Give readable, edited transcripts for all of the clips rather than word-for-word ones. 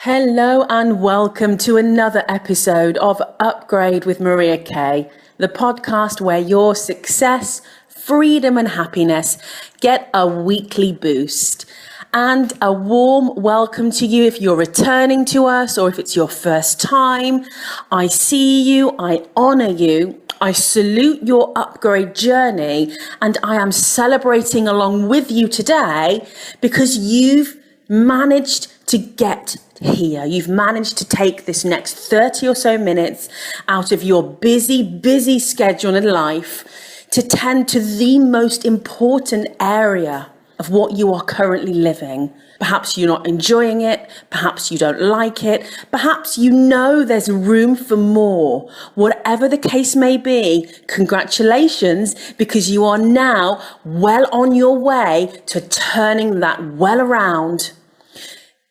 Hello and welcome to another episode of UpGrade with Maria Kay, the podcast where your success, freedom and happiness get a weekly boost. And a warm welcome to you if you're returning to us or if it's your first time. I see you, I honor you, I salute your UpGrade journey, and I am celebrating along with you today because you've managed to get here. You've managed to take this next 30 or so minutes out of your busy schedule in life to tend to the most important area of what you are currently living. Perhaps you're not enjoying it. Perhaps you don't like it. Perhaps you know there's room for more. Whatever the case may be, congratulations, because you are now well on your way to turning that well around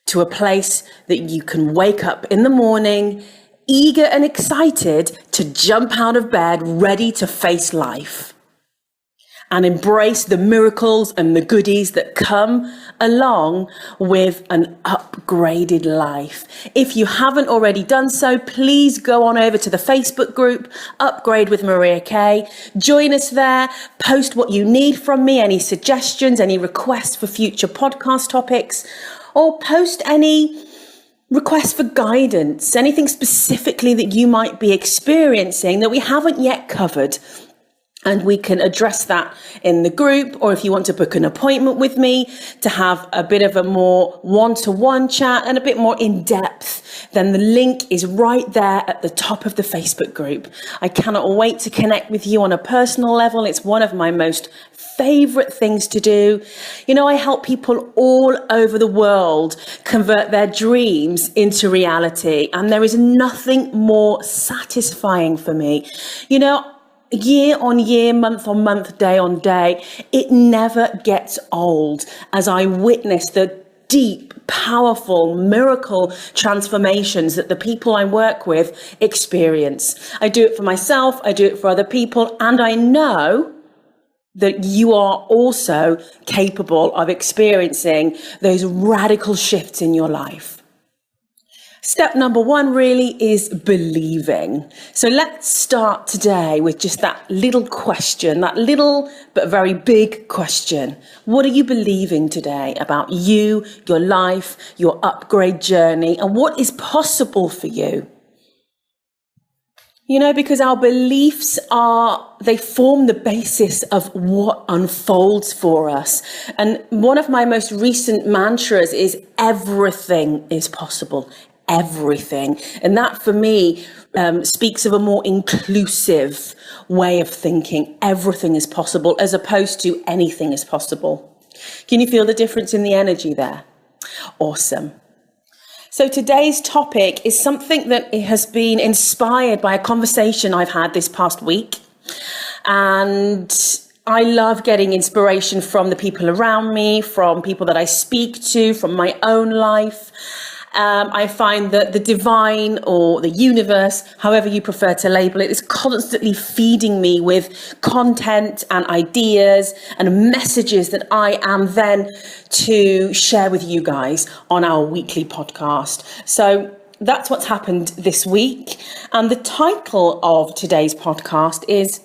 to a place that you can wake up in the morning, eager and excited to jump out of bed, ready to face life and embrace the miracles and the goodies that come along with an upgraded life. If you haven't already done so, please go on over to the Facebook group, UpGrade with Maria Kay. Join us there, post what you need from me, any suggestions, any requests for future podcast topics, or post any requests for guidance, anything specifically that you might be experiencing that we haven't yet covered. And we can address that in the group, or if you want to book an appointment with me to have a bit of a more one-to-one chat and a bit more in depth, then the link is right there at the top of the Facebook group. I cannot wait to connect with you on a personal level. It's one of my most favorite things to do. You know, I help people all over the world convert their dreams into reality, and there is nothing more satisfying for me. You know, year on year, month on month, day on day, it never gets old as I witness the deep, powerful, miracle transformations that the people I work with experience. I do it for myself, I do it for other people, and I know that you are also capable of experiencing those radical shifts in your life. Step number one really is believing. So let's start today with just that little question, that little but very big question. What are you believing today about you, your life, your upgrade journey, and what is possible for you? You know, because our beliefs they form the basis of what unfolds for us. And one of my most recent mantras is everything is possible. Everything. And that for me speaks of a more inclusive way of thinking. Everything is possible as opposed to anything is possible. Can you feel the difference in the energy there? Awesome. So today's topic is something that has been inspired by a conversation I've had this past week. And I love getting inspiration from the people around me, from people that I speak to, from my own life. I find that the divine or the universe, however you prefer to label it, is constantly feeding me with content and ideas and messages that I am then to share with you guys on our weekly podcast. So that's what's happened this week. And the title of today's podcast is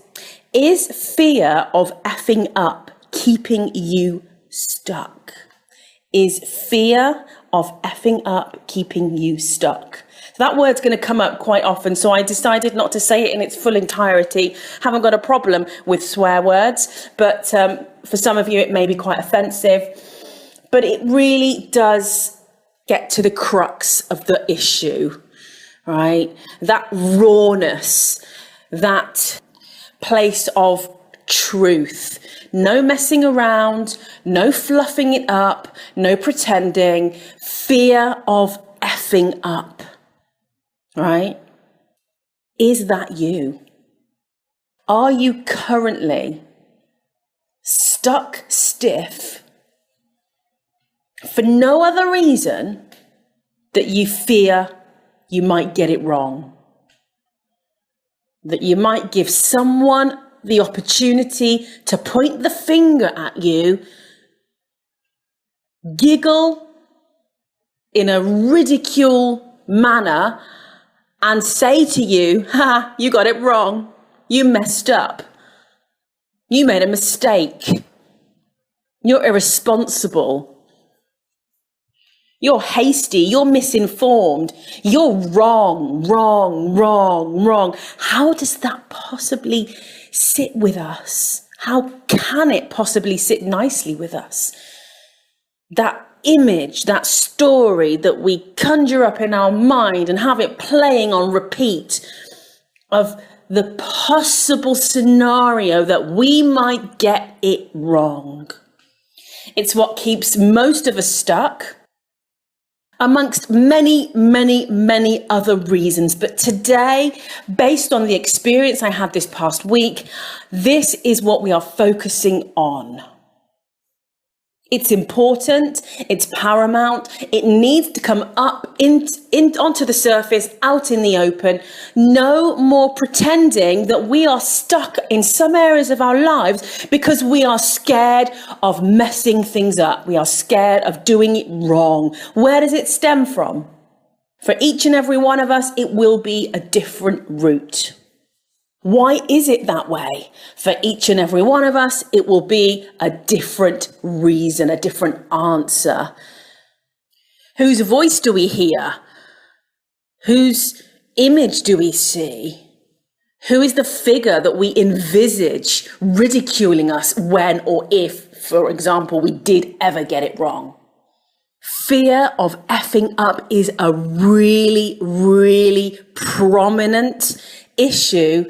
fear of effing up keeping you stuck? Is fear of effing up keeping you stuck? So that word's going to come up quite often, so I decided not to say it in its full entirety. Haven't got a problem with swear words, but for some of you it may be quite offensive. But it really does get to the crux of the issue, right? That rawness, that place of truth. No messing around, no fluffing it up, no pretending, fear of effing up, right? Is that you? Are you currently stuck stiff for no other reason that you fear you might get it wrong? That you might give someone the opportunity to point the finger at you, giggle, in a ridicule manner and say to you, ha, you got it wrong. You messed up. You made a mistake. You're irresponsible. You're hasty. You're misinformed. You're wrong. How does that possibly sit with us? How can it possibly sit nicely with us? That image, that story that we conjure up in our mind and have it playing on repeat of the possible scenario that we might get it wrong. It's what keeps most of us stuck, amongst many other reasons. But today, based on the experience I had this past week, this is what we are focusing on. It's important, it's paramount, it needs to come up onto the surface, out in the open. No more pretending that we are stuck in some areas of our lives because we are scared of messing things up. We are scared of doing it wrong. Where does it stem from? For each and every one of us, it will be a different route. Why is it that way? For each and every one of us, it will be a different reason, a different answer. Whose voice do we hear? Whose image do we see? Who is the figure that we envisage ridiculing us when or if, for example, we did ever get it wrong? Fear of effing up is a really prominent issue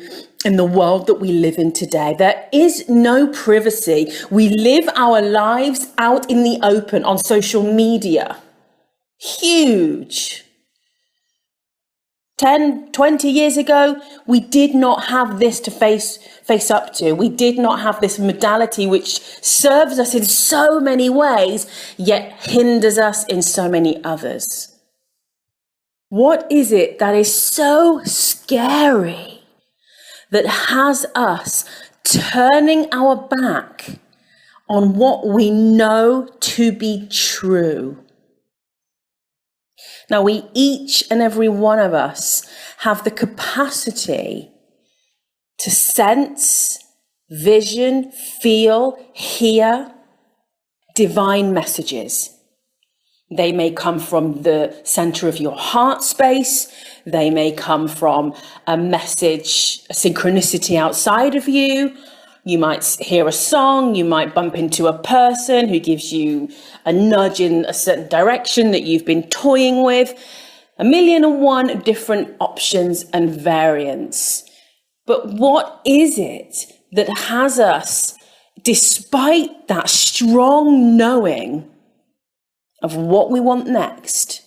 in the world that we live in today. There is no privacy. We live our lives out in the open on social media. Huge. 10, 20 years ago, we did not have this to face up to. We did not have this modality which serves us in so many ways, yet hinders us in so many others. What is it that is so scary that has us turning our back on what we know to be true? Now, we each and every one of us have the capacity to sense, vision, feel, hear divine messages. They may come from the center of your heart space. They may come from a message, a synchronicity outside of you. You might hear a song. You might bump into a person who gives you a nudge in a certain direction that you've been toying with. 1,000,001 different options and variants. But what is it that has us, despite that strong knowing of what we want next,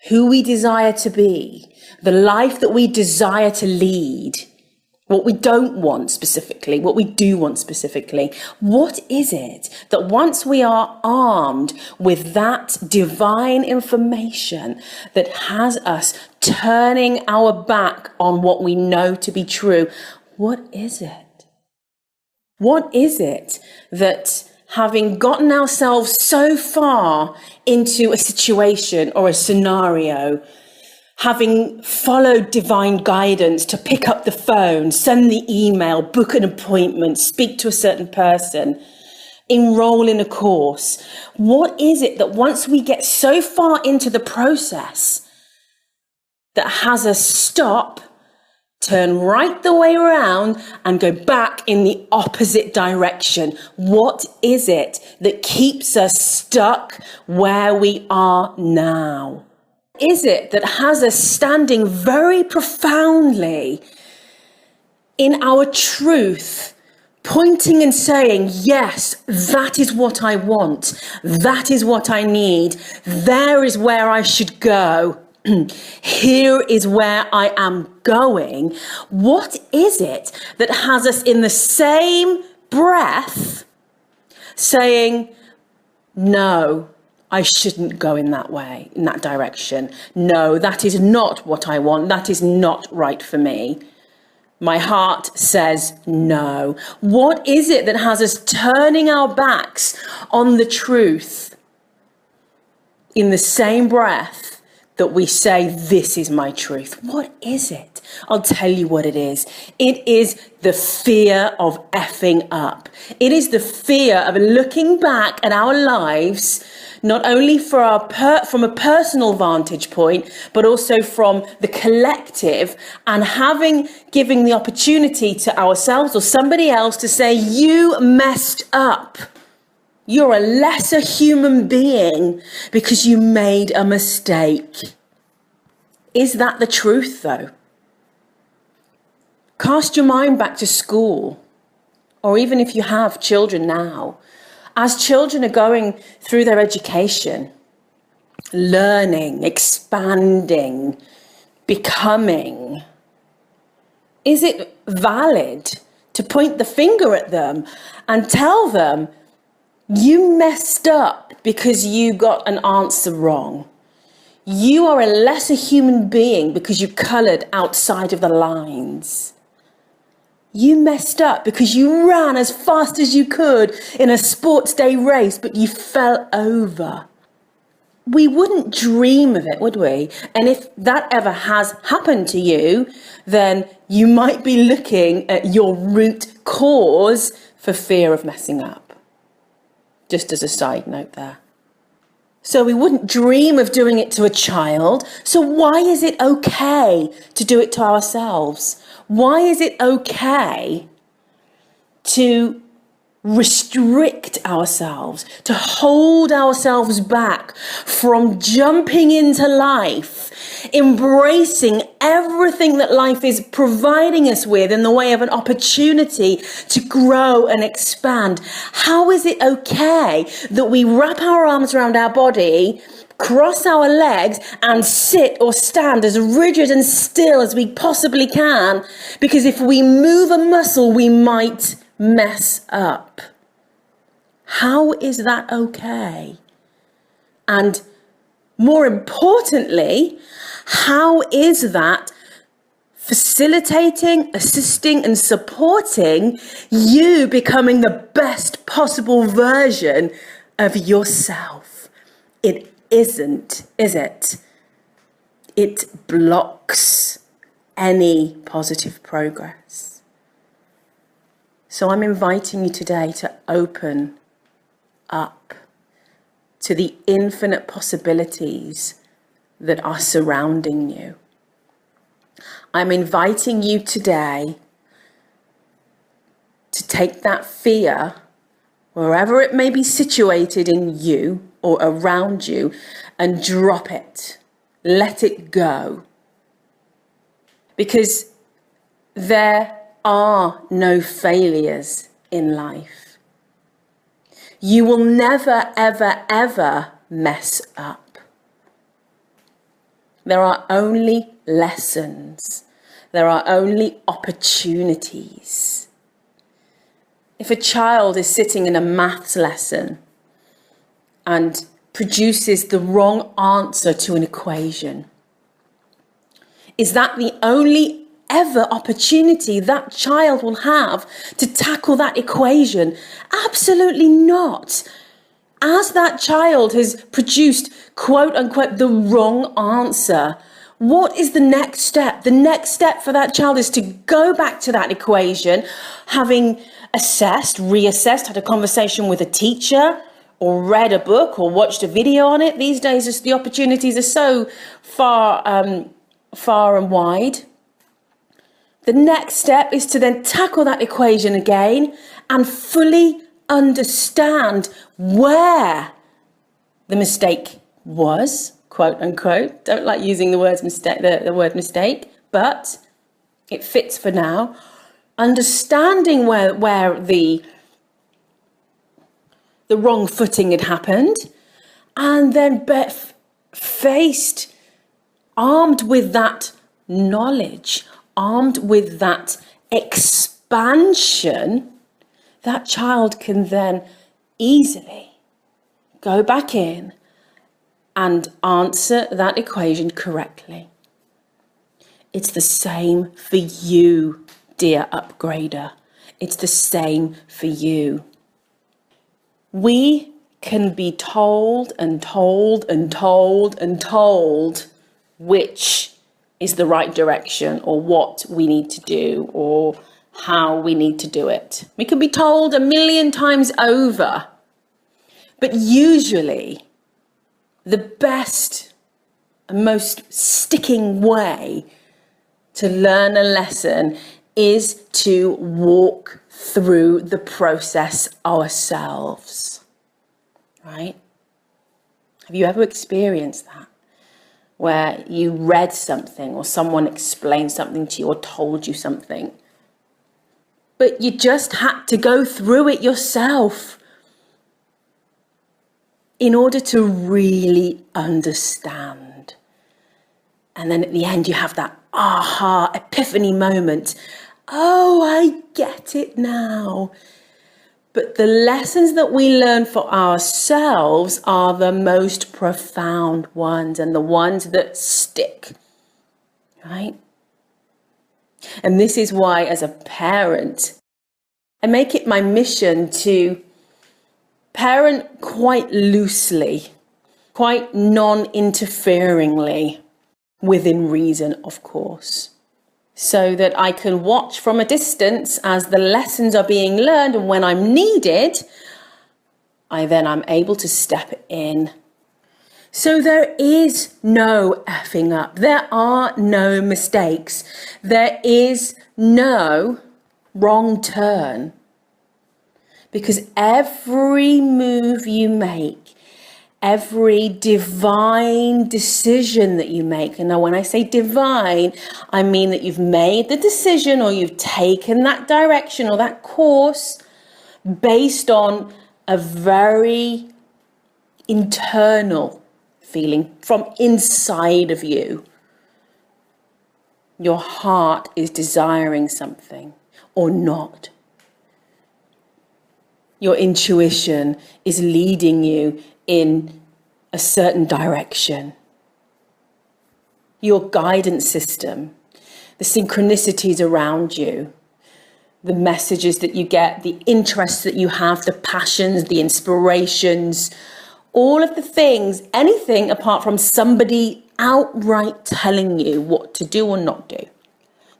who we desire to be, the life that we desire to lead, what we don't want specifically, what we do want specifically? What is it that once we are armed with that divine information that has us turning our back on what we know to be true, what is it? What is it that, having gotten ourselves so far into a situation or a scenario, having followed divine guidance to pick up the phone, send the email, book an appointment, speak to a certain person, enroll in a course, what is it that once we get so far into the process that has us stop, turn right the way around and go back in the opposite direction? What is it that keeps us stuck where we are now? Is it that has us standing very profoundly in our truth, pointing and saying, yes, that is what I want. That is what I need. There is where I should go. Here is where I am going. What is it that has us in the same breath saying, no, I shouldn't go in that way, in that direction. No, that is not what I want. That is not right for me. My heart says no. What is it that has us turning our backs on the truth? in the same breath that we say, this is my truth. What is it? I'll tell you what it is. It is the fear of effing up. It is the fear of looking back at our lives, not only from a personal vantage point, but also from the collective, and giving the opportunity to ourselves or somebody else to say, you messed up. You're a lesser human being because you made a mistake. Is that the truth, though? Cast your mind back to school, or even if you have children now. As children are going through their education, learning, expanding, becoming, is it valid to point the finger at them and tell them, you messed up because you got an answer wrong? You are a lesser human being because you coloured outside of the lines. You messed up because you ran as fast as you could in a sports day race, but you fell over. We wouldn't dream of it, would we? And if that ever has happened to you, then you might be looking at your root cause for fear of messing up. Just as a side note there. So we wouldn't dream of doing it to a child. So why is it okay to do it to ourselves? Why is it okay to restrict ourselves, to hold ourselves back from jumping into life, embracing everything that life is providing us with in the way of an opportunity to grow and expand? How is it okay that we wrap our arms around our body, cross our legs and sit or stand as rigid and still as we possibly can, because if we move a muscle, we might mess up? How is that okay? And more importantly, how is that facilitating, assisting, and supporting you becoming the best possible version of yourself? It isn't, is it? It blocks any positive progress. So I'm inviting you today to open up to the infinite possibilities that are surrounding you. I'm inviting you today to take that fear, wherever it may be situated in you or around you, and drop it. Let it go. Because there are no failures in life. You will never, ever, ever mess up. There are only lessons. There are only opportunities. If a child is sitting in a maths lesson and produces the wrong answer to an equation, is that the only ever opportunity that child will have to tackle that equation? Absolutely not. As that child has produced, quote unquote, the wrong answer, what is the next step? The next step for that child is to go back to that equation, having assessed, reassessed, had a conversation with a teacher, or read a book, or watched a video on it. These days, the opportunities are so far and wide. The next step is to then tackle that equation again and fully understand where the mistake was, quote unquote. Don't like using the word mistake, but it fits for now. Understanding where the wrong footing had happened, and then armed with that knowledge, armed with that expansion, that child can then easily go back in and answer that equation correctly. It's the same for you, dear upgrader. It's the same for you. We can be told and told and told and told which is the right direction or what we need to do or how we need to do it. We can be told 1,000,000 times over, but usually the best and most sticking way to learn a lesson is to walk through the process ourselves, right? Have you ever experienced that? Where you read something or someone explained something to you or told you something, but you just had to go through it yourself in order to really understand. And then at the end, you have that aha, epiphany moment. Oh, I get it now. But the lessons that we learn for ourselves are the most profound ones and the ones that stick, right? And this is why, as a parent, I make it my mission to parent quite loosely, quite non-interferingly, within reason, of course, so that I can watch from a distance as the lessons are being learned, and when I'm needed, I'm able to step in. So there is no effing up. There are no mistakes. There is no wrong turn. Because every move you make, every divine decision that you make, and now when I say divine, I mean that you've made the decision or you've taken that direction or that course based on a very internal feeling from inside of you. Your heart is desiring something or not. Your intuition is leading you in a certain direction. Your guidance system, the synchronicities around you, the messages that you get, the interests that you have, the passions, the inspirations, all of the things, anything apart from somebody outright telling you what to do or not do.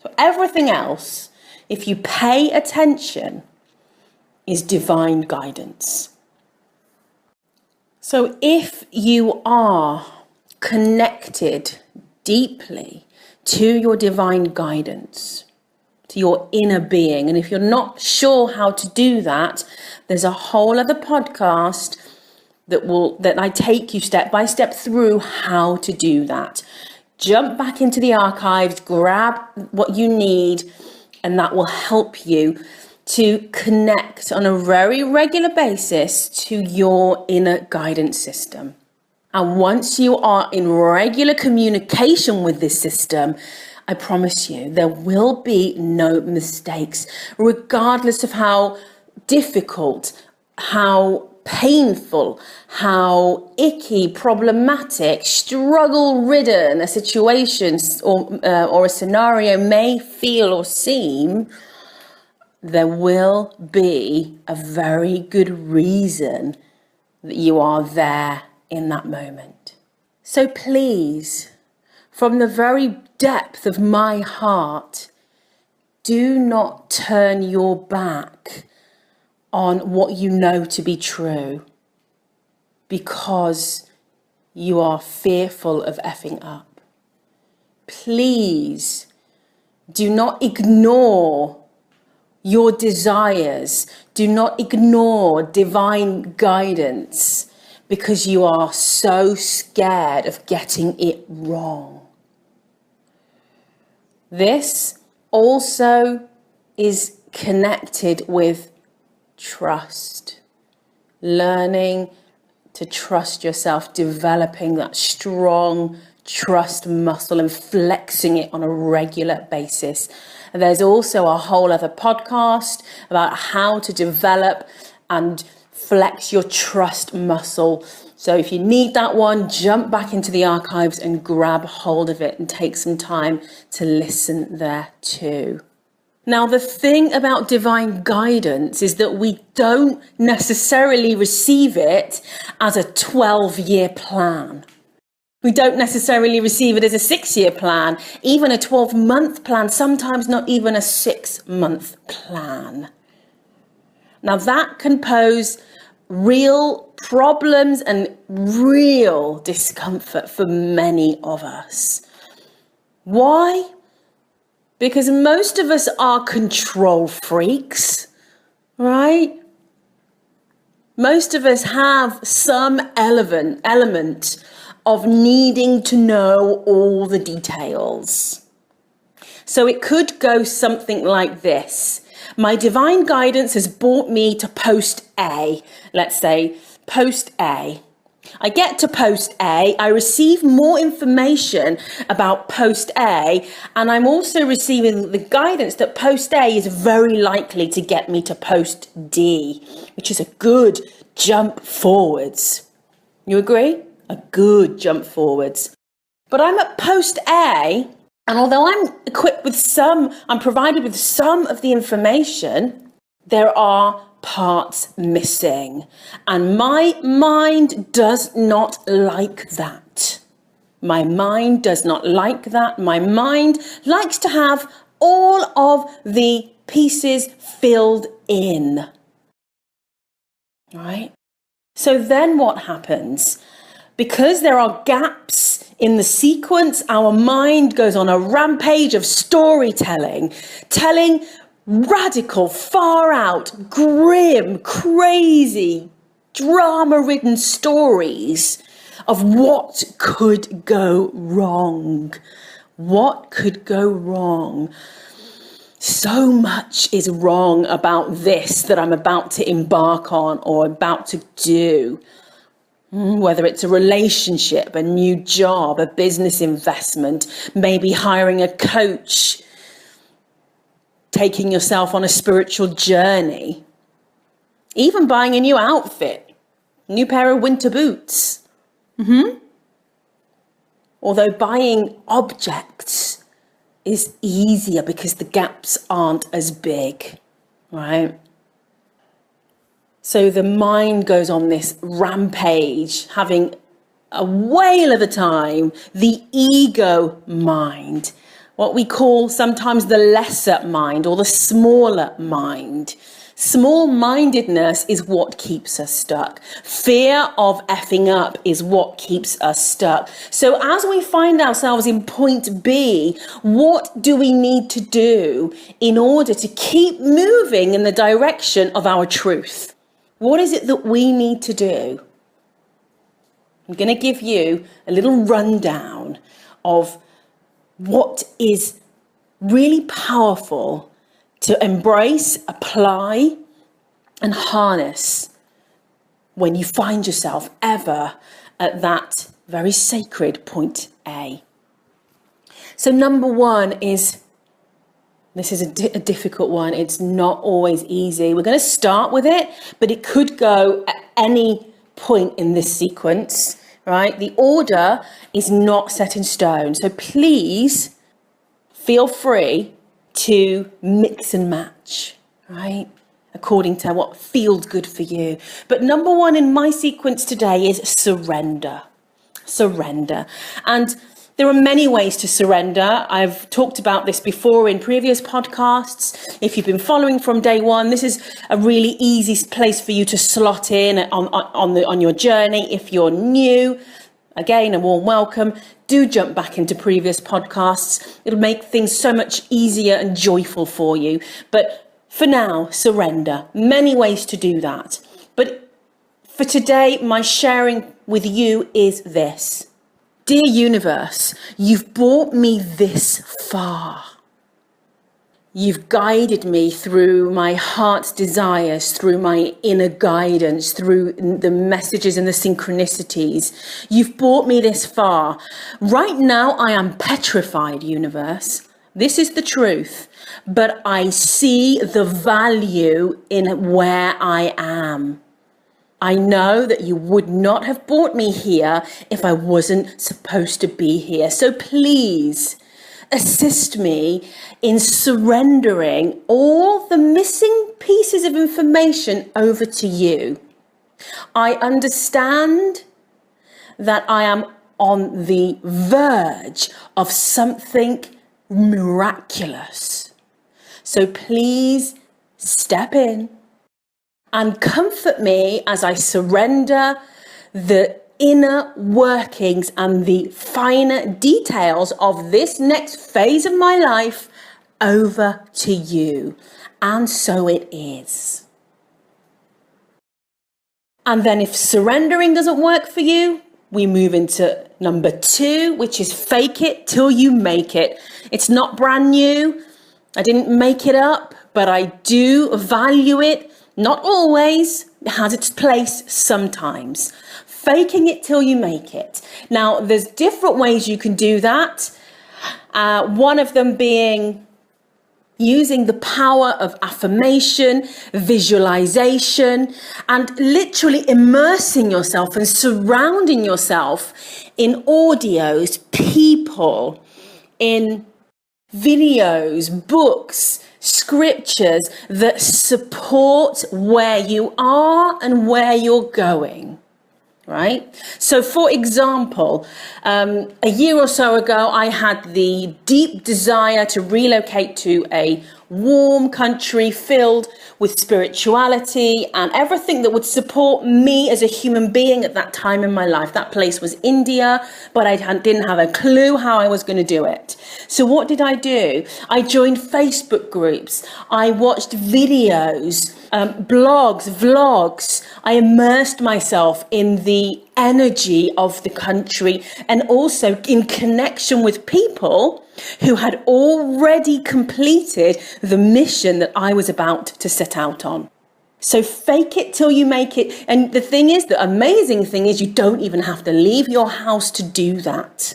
So everything else, if you pay attention, is divine guidance. So if you are connected deeply to your divine guidance, to your inner being, and if you're not sure how to do that, there's a whole other podcast that I take you step by step through how to do that. Jump back into the archives, grab what you need, and that will help you to connect on a very regular basis to your inner guidance system. And once you are in regular communication with this system, I promise you, there will be no mistakes, regardless of how difficult, how painful, how icky, problematic, struggle-ridden a situation or a scenario may feel or seem. There will be a very good reason that you are there in that moment. So please, from the very depth of my heart, do not turn your back on what you know to be true because you are fearful of effing up. Please do not ignore your desires. Do not ignore divine guidance because you are so scared of getting it wrong. This also is connected with trust. Learning to trust yourself, developing that strong trust muscle and flexing it on a regular basis. And there's also a whole other podcast about how to develop and flex your trust muscle. So if you need that one, jump back into the archives and grab hold of it and take some time to listen there too. Now, the thing about divine guidance is that we don't necessarily receive it as a 12-year plan. We don't necessarily receive it as a 6-year plan, even a 12-month plan, sometimes not even a 6-month plan. Now, that can pose real problems and real discomfort for many of us. Why? Because most of us are control freaks, right? Most of us have some element of needing to know all the details. So it could go something like this. My divine guidance has brought me to post A. Let's say post A. I get to post A, I receive more information about post A, and I'm also receiving the guidance that post A is very likely to get me to post D, which is a good jump forwards. You agree? A good jump forwards. But I'm at post A, and although I'm equipped with I'm provided with some of the information, there are parts missing. And my mind does not like that. My mind does not like that. My mind likes to have all of the pieces filled in. All right? So then what happens? Because there are gaps in the sequence, our mind goes on a rampage of storytelling, telling radical, far out, grim, crazy, drama-ridden stories of what could go wrong. What could go wrong? So much is wrong about this that I'm about to embark on or about to do. Whether it's a relationship, a new job, a business investment, maybe hiring a coach, taking yourself on a spiritual journey, even buying a new outfit, new pair of winter boots. Although buying objects is easier because the gaps aren't as big, right? So the mind goes on this rampage, having a whale of a time, the ego mind, what we call sometimes the lesser mind or the smaller mind. Small-mindedness is what keeps us stuck. Fear of effing up is what keeps us stuck. So as we find ourselves in point B, what do we need to do in order to keep moving in the direction of our truth? What is it that we need to do? I'm going to give you a little rundown of what is really powerful to embrace, apply, and harness when you find yourself ever at that very sacred point A. So number one is, this is a difficult one. It's not always easy. We're going to start with it, but it could go at any point in this sequence, right? The order is not set in stone. So please feel free to mix and match, right? According to what feels good for you. But number one in my sequence today is surrender. Surrender. And there are many ways to surrender. I've talked about this before in previous podcasts. If you've been following from day one, this is a really easy place for you to slot in on your journey. If you're new, again, a warm welcome. Do jump back into previous podcasts. It'll make things so much easier and joyful for you. But for now, surrender. Many ways to do that. But for today, my sharing with you is this. Dear universe, you've brought me this far. You've guided me through my heart's desires, through my inner guidance, through the messages and the synchronicities. You've brought me this far. Right now, I am petrified, universe. This is the truth. But I see the value in where I am. I know that you would not have brought me here if I wasn't supposed to be here. So please assist me in surrendering all the missing pieces of information over to you. I understand that I am on the verge of something miraculous. So please step in and comfort me as I surrender the inner workings and the finer details of this next phase of my life over to you. And so it is. And then if surrendering doesn't work for you, we move into number 2, which is fake it till you make it. It's not brand new. I didn't make it up, but I do value it. Not always. It has its place sometimes. Faking it till you make it. Now, there's different ways you can do that. One of them being using the power of affirmation, visualization, and literally immersing yourself and surrounding yourself in audios, people, in videos, books, scriptures that support where you are and where you're going. Right? So, for example, a year or so ago, I had the deep desire to relocate to a warm country filled with spirituality and everything that would support me as a human being at that time in my life. That place was India, but I didn't have a clue how I was going to do it. So what did I do? I joined Facebook groups. I watched videos, blogs, vlogs. I immersed myself in the energy of the country and also in connection with people who had already completed the mission that I was about to set out on. So fake it till you make it. And the thing is, the amazing thing is, you don't even have to leave your house to do that.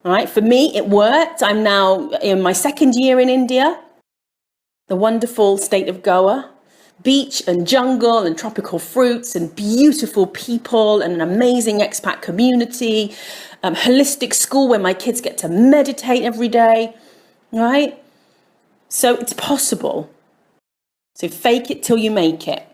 All right, for me, it worked. I'm now in my 2nd year in India, the wonderful state of Goa. Beach and jungle and tropical fruits and beautiful people and an amazing expat community, holistic school where my kids get to meditate every day, right? So it's possible. So fake it till you make it.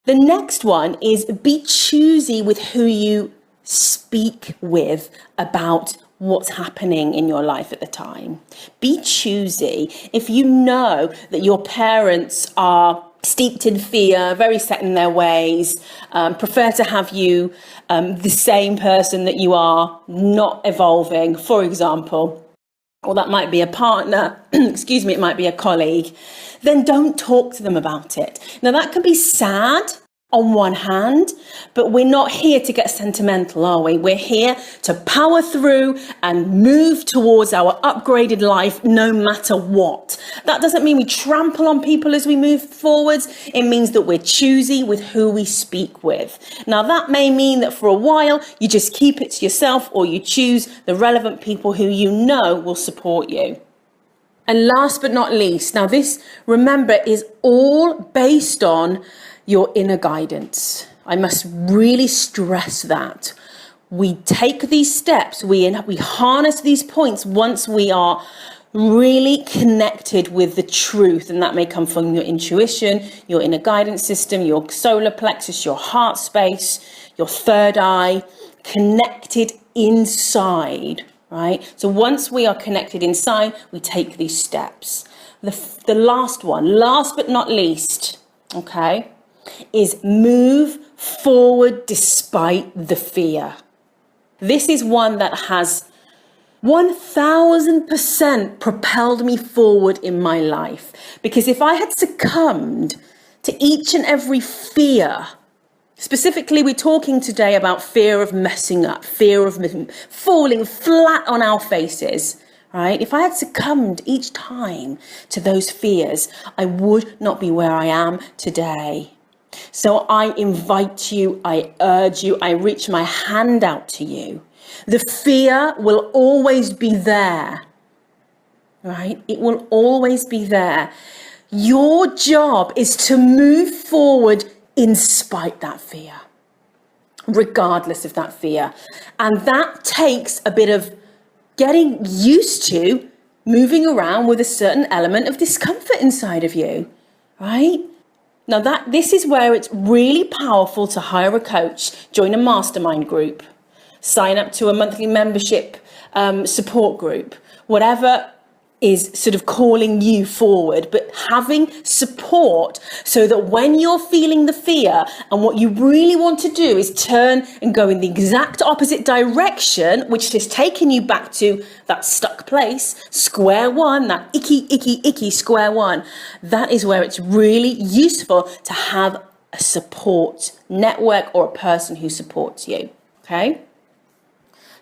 The next one is be choosy with who you speak with about what's happening in your life at the time. Be choosy. If you know that your parents are steeped in fear, very set in their ways, prefer to have you the same person that you are, not evolving, for example, or that might be a partner, excuse me, it might be a colleague, then don't talk to them about it. Now that can be sad on one hand, but we're not here to get sentimental, are we? We're here to power through and move towards our upgraded life no matter what. That doesn't mean we trample on people as we move forwards. It means that we're choosy with who we speak with. Now that may mean that for a while you just keep it to yourself, or you choose the relevant people who you know will support you. And last but not least, now this, remember, is all based on your inner guidance. I must really stress that. We take these steps, we harness these points once we are really connected with the truth. And that may come from your intuition, your inner guidance system, your solar plexus, your heart space, your third eye, connected inside, right? So once we are connected inside, we take these steps. The last one, last but not least, okay, is move forward despite the fear. This is one that has 1000% propelled me forward in my life. Because if I had succumbed to each and every fear, specifically we're talking today about fear of messing up, fear of falling flat on our faces, right? If I had succumbed each time to those fears, I would not be where I am today. So I invite you, I urge you, I reach my hand out to you. The fear will always be there, right? It will always be there. Your job is to move forward in spite that fear, regardless of that fear. And that takes a bit of getting used to moving around with a certain element of discomfort inside of you, right? Now this is where it's really powerful to hire a coach, join a mastermind group, sign up to a monthly membership support group, whatever is sort of calling you forward, but having support so that when you're feeling the fear and what you really want to do is turn and go in the exact opposite direction, which is taking you back to that stuck place, square one, that icky square one, that is where it's really useful to have a support network or a person who supports you, okay?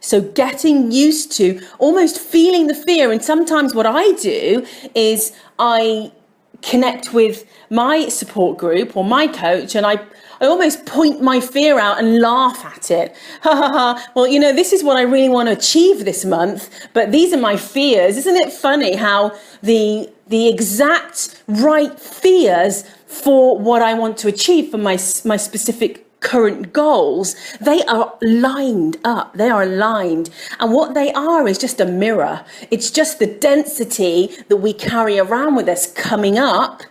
So getting used to almost feeling the fear. And sometimes what I do is I connect with my support group or my coach, and I almost point my fear out and laugh at it. Ha ha ha. Well, this is what I really want to achieve this month, but these are my fears. Isn't it funny how the exact right fears for what I want to achieve for my specific current goals, they are lined up, they are aligned. And what they are is just a mirror. It's just the density that we carry around with us coming up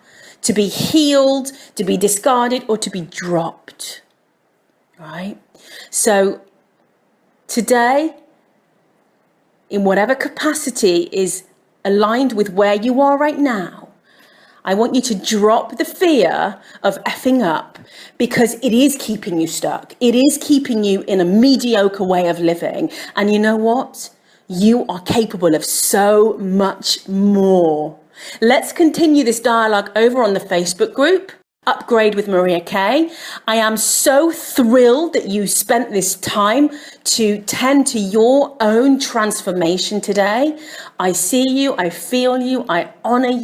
to be healed, to be discarded, or to be dropped, right? So today, in whatever capacity is aligned with where you are right now, I want you to drop the fear of effing up, because it is keeping you stuck. It is keeping you in a mediocre way of living. And you know what? You are capable of so much more. Let's continue this dialogue over on the Facebook group, Upgrade with Maria Kay. I am so thrilled that you spent this time to tend to your own transformation today. I see you, I feel you, I honor you.